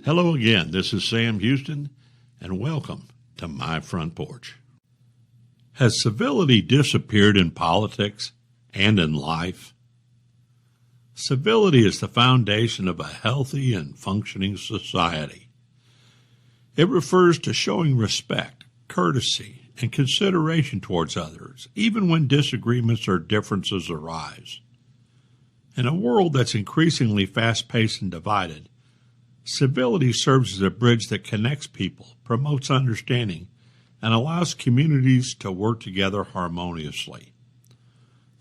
Hello again, this is Sam Houston, and welcome to My Front Porch. Has civility disappeared in politics and in life? Civility is the foundation of a healthy and functioning society. It refers to showing respect, courtesy, and consideration towards others, even when disagreements or differences arise. In a world that's increasingly fast-paced and divided, civility serves as a bridge that connects people, promotes understanding, and allows communities to work together harmoniously.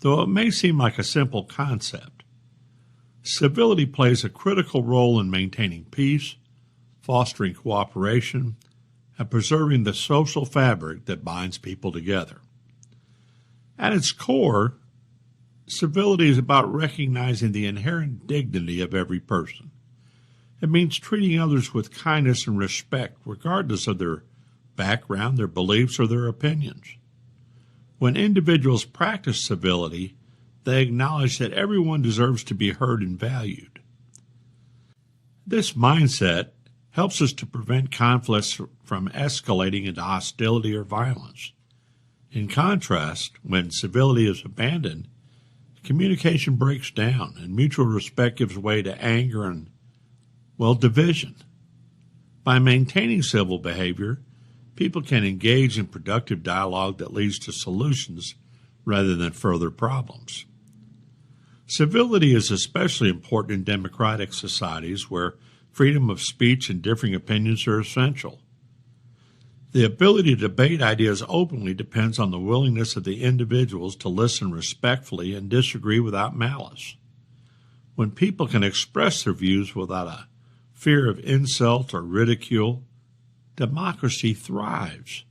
Though it may seem like a simple concept, civility plays a critical role in maintaining peace, fostering cooperation, and preserving the social fabric that binds people together. At its core, civility is about recognizing the inherent dignity of every person. It means treating others with kindness and respect, regardless of their background, their beliefs, or their opinions. When individuals practice civility, they acknowledge that everyone deserves to be heard and valued. This mindset helps us to prevent conflicts from escalating into hostility or violence. In contrast, when civility is abandoned, communication breaks down and mutual respect gives way to anger and division. By maintaining civil behavior, people can engage in productive dialogue that leads to solutions rather than further problems. Civility is especially important in democratic societies where freedom of speech and differing opinions are essential. The ability to debate ideas openly depends on the willingness of the individuals to listen respectfully and disagree without malice. When people can express their views without a fear of insult or ridicule, democracy thrives.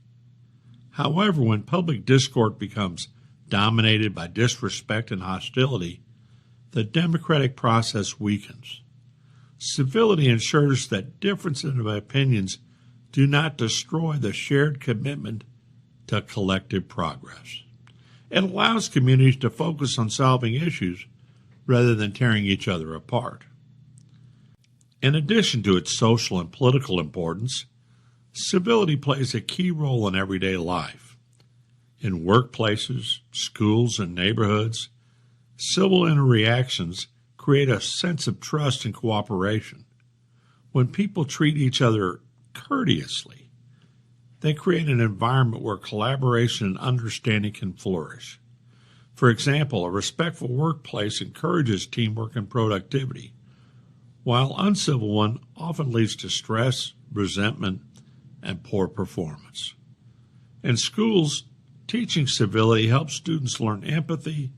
However, when public discourse becomes dominated by disrespect and hostility, the democratic process weakens. Civility ensures that differences of opinions do not destroy the shared commitment to collective progress. It allows communities to focus on solving issues rather than tearing each other apart. In addition to its social and political importance, civility plays a key role in everyday life. In workplaces, schools, and neighborhoods, civil interactions create a sense of trust and cooperation. When people treat each other courteously, they create an environment where collaboration and understanding can flourish. For example, a respectful workplace encourages teamwork and productivity, while uncivil one often leads to stress, resentment, and poor performance. In schools, teaching civility helps students learn empathy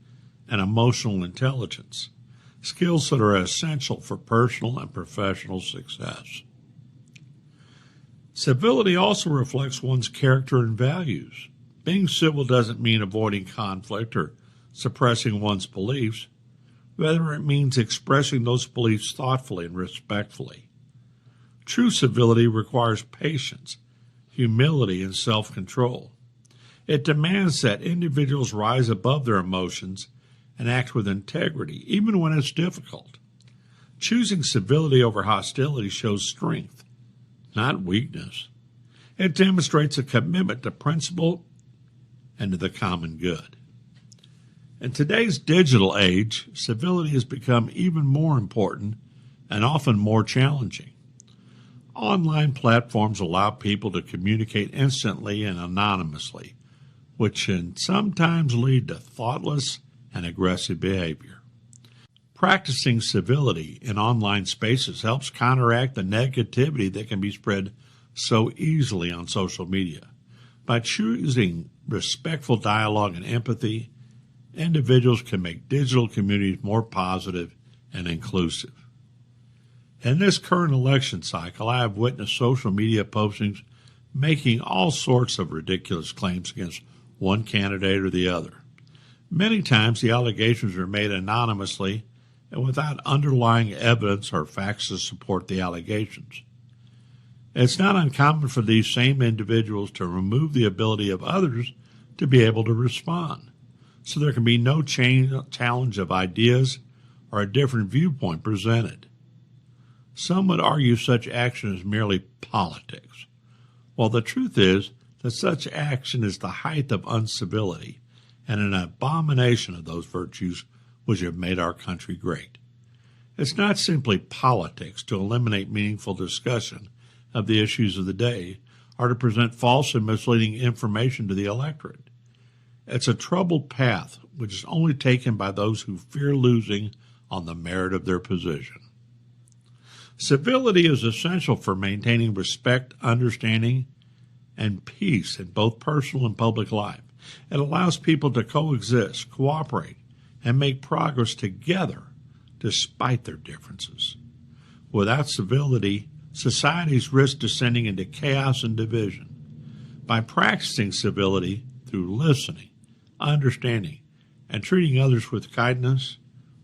and emotional intelligence, skills that are essential for personal and professional success. Civility also reflects one's character and values. Being civil doesn't mean avoiding conflict or suppressing one's beliefs. Rather, it means expressing those beliefs thoughtfully and respectfully. True civility requires patience, humility, and self-control. It demands that individuals rise above their emotions and act with integrity, even when it's difficult. Choosing civility over hostility shows strength, not weakness. It demonstrates a commitment to principle and to the common good. In today's digital age, civility has become even more important and often more challenging. Online platforms allow people to communicate instantly and anonymously, which can sometimes lead to thoughtless and aggressive behavior. Practicing civility in online spaces helps counteract the negativity that can be spread so easily on social media. By choosing respectful dialogue and empathy, individuals can make digital communities more positive and inclusive. In this current election cycle, I have witnessed social media postings making all sorts of ridiculous claims against one candidate or the other. Many times the allegations are made anonymously and without underlying evidence or facts to support the allegations. It's not uncommon for these same individuals to remove the ability of others to be able to respond, so there can be no challenge of ideas or a different viewpoint presented. Some would argue such action is merely politics, while the truth is that such action is the height of uncivility and an abomination of those virtues which have made our country great. It's not simply politics to eliminate meaningful discussion of the issues of the day or to present false and misleading information to the electorate. It's a troubled path which is only taken by those who fear losing on the merit of their position. Civility is essential for maintaining respect, understanding, and peace in both personal and public life. It allows people to coexist, cooperate, and make progress together despite their differences. Without civility, societies risk descending into chaos and division. By practicing civility through listening, understanding, and treating others with kindness,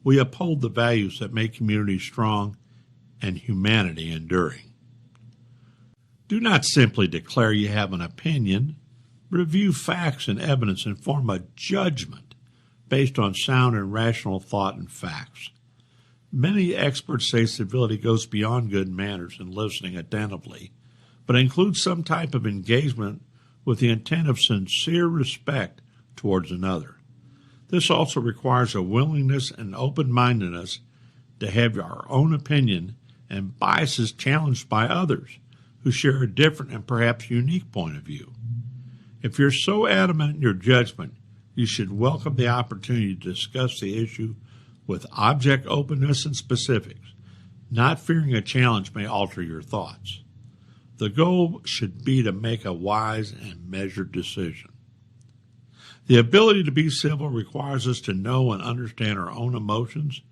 we uphold the values that make communities strong and humanity enduring. Do not simply declare you have an opinion. Review facts and evidence and form a judgment based on sound and rational thought and facts. Many experts say civility goes beyond good manners and listening attentively, but includes some type of engagement with the intent of sincere respect towards another. This also requires a willingness and open-mindedness to have our own opinion and biases challenged by others who share a different and perhaps unique point of view. If you're so adamant in your judgment, you should welcome the opportunity to discuss the issue with object openness and specifics, not fearing a challenge may alter your thoughts. The goal should be to make a wise and measured decision. The ability to be civil requires us to know and understand our own emotions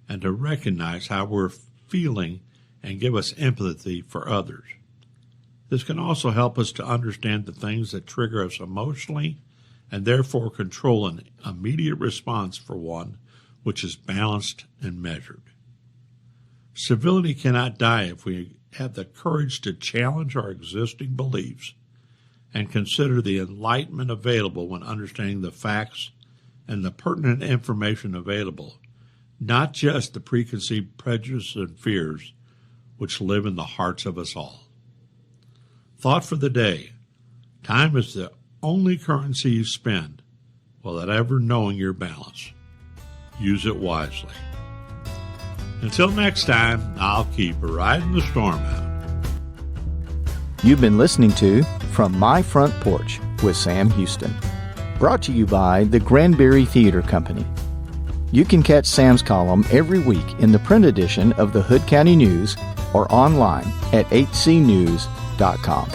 and to recognize how we're feeling and give us empathy for others. This can also help us to understand the things that trigger us emotionally and therefore control an immediate response for one which is balanced and measured. Civility cannot die if we have the courage to challenge our existing beliefs and consider the enlightenment available when understanding the facts and the pertinent information available, not just the preconceived prejudices and fears which live in the hearts of us all. Thought for the day: time is the only currency you spend without ever knowing your balance. Use it wisely. Until next time, I'll keep riding the storm out. You've been listening to From My Front Porch with Sam Houston, brought to you by the Granbury Theater Company. You can catch Sam's column every week in the print edition of the Hood County News or online at hcnews.com.